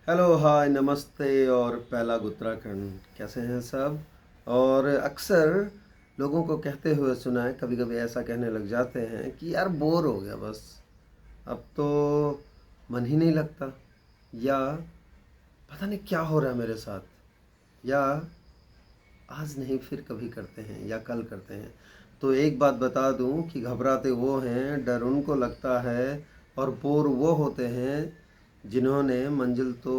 Hello, हाय, नमस्ते और पहला उत्तराखंड। कैसे हैं सब? और अक्सर लोगों को कहते हुए सुना है, कभी कभी ऐसा कहने लग जाते हैं कि यार बोर हो गया बस, अब तो मन ही नहीं लगता, या पता नहीं क्या हो रहा है मेरे साथ, या आज नहीं फिर कभी करते हैं या कल करते हैं। तो एक बात बता दूं कि घबराते वो हैं, डर उनको लगता है, और बोर वो होते हैं जिन्होंने मंजिल तो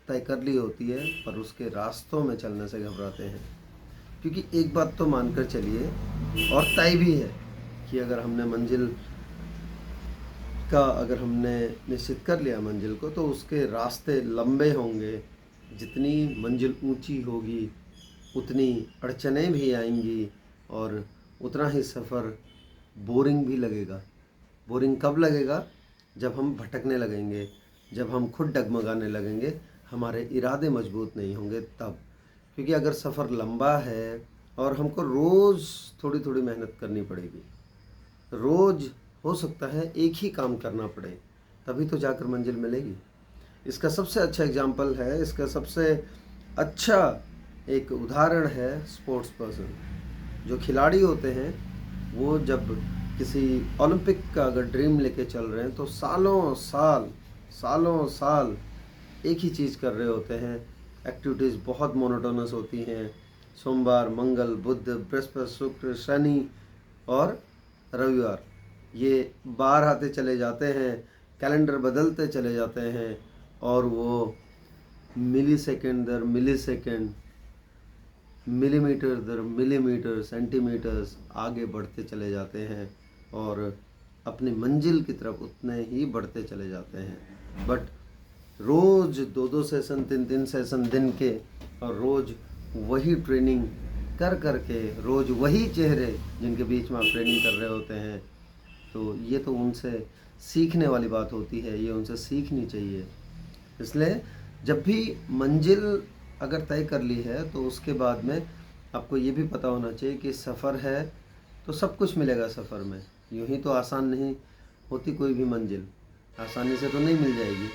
तय कर ली होती है पर उसके रास्तों में चलने से घबराते हैं। क्योंकि एक बात तो मानकर चलिए, और तय भी है, कि अगर हमने निश्चित कर लिया मंजिल को, तो उसके रास्ते लंबे होंगे। जितनी मंजिल ऊंची होगी उतनी अड़चनें भी आएंगी, और उतना ही सफ़र बोरिंग भी लगेगा। बोरिंग कब लगेगा? जब हम भटकने लगेंगे, जब हम खुद डगमगाने लगेंगे, हमारे इरादे मजबूत नहीं होंगे तब। क्योंकि अगर सफ़र लंबा है और हमको रोज़ थोड़ी थोड़ी मेहनत करनी पड़ेगी, रोज़ हो सकता है एक ही काम करना पड़े, तभी तो जाकर मंजिल मिलेगी। इसका सबसे अच्छा एग्जाम्पल है, इसका सबसे अच्छा एक उदाहरण है स्पोर्ट्स पर्सन। जो खिलाड़ी होते हैं वो जब किसी ओलंपिक का अगर ड्रीम लेके चल रहे हैं, तो सालों साल एक ही चीज़ कर रहे होते हैं। एक्टिविटीज़ बहुत मोनोटोनस होती हैं। सोमवार, मंगल, बुध, बृहस्पति, शुक्र, शनि और रविवार, ये बार आते चले जाते हैं, कैलेंडर बदलते चले जाते हैं, और वो मिली सेकेंड दर मिली सेकेंड, मिलीमीटर दर मिलीमीटर, सेंटीमीटर्स आगे बढ़ते चले जाते हैं, और अपनी मंजिल की तरफ उतने ही बढ़ते चले जाते हैं। बट रोज़ दो दो सेशन, तीन तीन सेशन दिन के, और रोज़ वही ट्रेनिंग कर कर के, रोज़ वही चेहरे जिनके बीच में आप ट्रेनिंग कर रहे होते हैं, तो ये तो उनसे सीखने वाली बात होती है, ये उनसे सीखनी चाहिए। इसलिए जब भी मंजिल अगर तय कर ली है, तो उसके बाद में आपको ये भी पता होना चाहिए कि सफ़र है तो सब कुछ मिलेगा सफ़र में। यूँ ही तो आसान नहीं होती कोई भी मंजिल, आसानी से तो नहीं मिल जाएगी।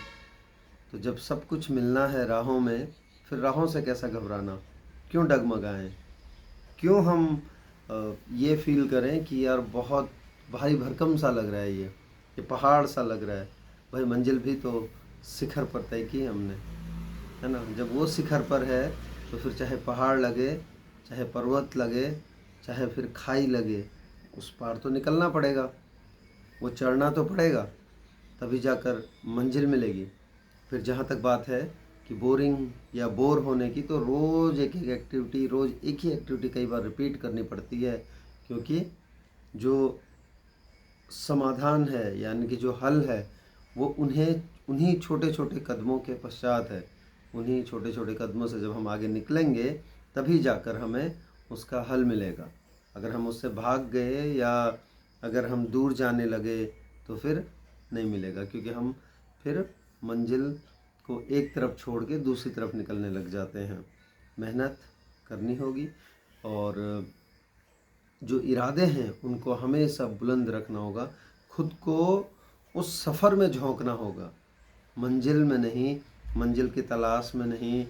तो जब सब कुछ मिलना है राहों में, फिर राहों से कैसा घबराना? क्यों डगमगाएं? क्यों हम ये फील करें कि यार बहुत भारी भरकम सा लग रहा है, ये पहाड़ सा लग रहा है। भाई मंजिल भी तो शिखर पर तय की हमने, है ना? जब वो शिखर पर है, तो फिर चाहे पहाड़ लगे, चाहे पर्वत लगे, चाहे फिर खाई लगे, उस पार तो निकलना पड़ेगा, वो चढ़ना तो पड़ेगा, तभी जाकर मंजिल मिलेगी। फिर जहाँ तक बात है कि बोरिंग या बोर होने की, तो रोज़ एक एक एक्टिविटी, रोज़ एक ही एक्टिविटी कई बार रिपीट करनी पड़ती है। क्योंकि जो समाधान है, यानी कि जो हल है, वो उन्हीं छोटे छोटे कदमों के पश्चात है। उन्हीं छोटे छोटे कदमों से जब हम आगे निकलेंगे, तभी जाकर हमें उसका हल मिलेगा। अगर हम उससे भाग गए, या अगर हम दूर जाने लगे, तो फिर नहीं मिलेगा। क्योंकि हम फिर मंजिल को एक तरफ छोड़ के दूसरी तरफ निकलने लग जाते हैं। मेहनत करनी होगी, और जो इरादे हैं उनको हमेशा बुलंद रखना होगा। खुद को उस सफ़र में झोंकना होगा, मंजिल में नहीं, मंजिल की तलाश में नहीं,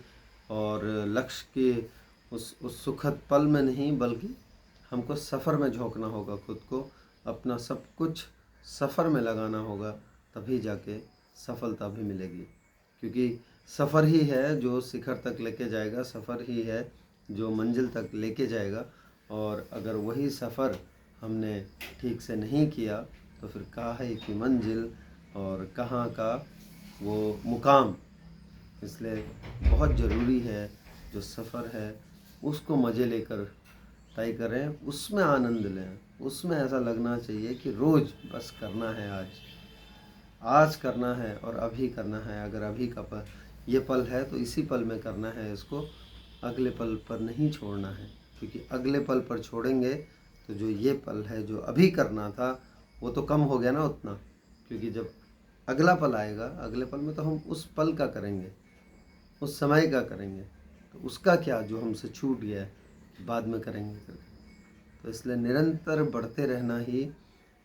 और लक्ष्य के उस सुखद पल में नहीं, बल्कि हमको सफ़र में झोंकना होगा। खुद को अपना सब कुछ सफ़र में लगाना होगा, तभी जाके सफलता भी मिलेगी। क्योंकि सफ़र ही है जो शिखर तक लेके जाएगा, सफ़र ही है जो मंजिल तक लेके जाएगा। और अगर वही सफ़र हमने ठीक से नहीं किया, तो फिर काहे की मंजिल और कहाँ का वो मुकाम। इसलिए बहुत ज़रूरी है, जो सफ़र है उसको मज़े लेकर तय करें, उसमें आनंद लें। उसमें ऐसा लगना चाहिए कि रोज़ बस करना है, आज करना है, और अभी करना है। अगर अभी का ये पल है, तो इसी पल में करना है इसको, अगले पल पर नहीं छोड़ना है। क्योंकि अगले पल पर छोड़ेंगे तो जो ये पल है, जो अभी करना था, वो तो कम हो गया ना उतना। क्योंकि जब अगला पल आएगा, अगले पल में तो हम उस पल का करेंगे, उस समय का करेंगे। तो उसका क्या जो हमसे छूट गया है, बाद में करेंगे करके। तो इसलिए निरंतर बढ़ते रहना ही,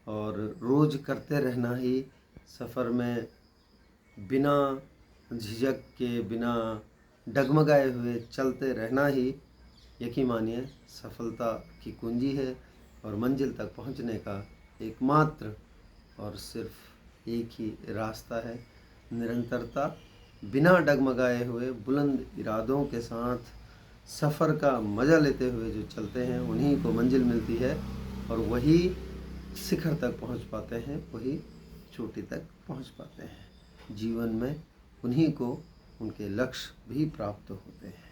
और रोज़ करते रहना ही, सफ़र में बिना झिझक के बिना डगमगाए हुए चलते रहना ही यकीन मानिए सफलता की कुंजी है और मंजिल तक पहुंचने का एकमात्र और सिर्फ एक ही रास्ता है। निरंतरता, बिना डगमगाए हुए बुलंद इरादों के साथ सफ़र का मज़ा लेते हुए जो चलते हैं उन्हीं को मंजिल मिलती है और वही शिखर तक पहुंच पाते हैं, वही चोटी तक पहुंच पाते हैं। जीवन में उन्हीं को उनके लक्ष्य भी प्राप्त होते हैं।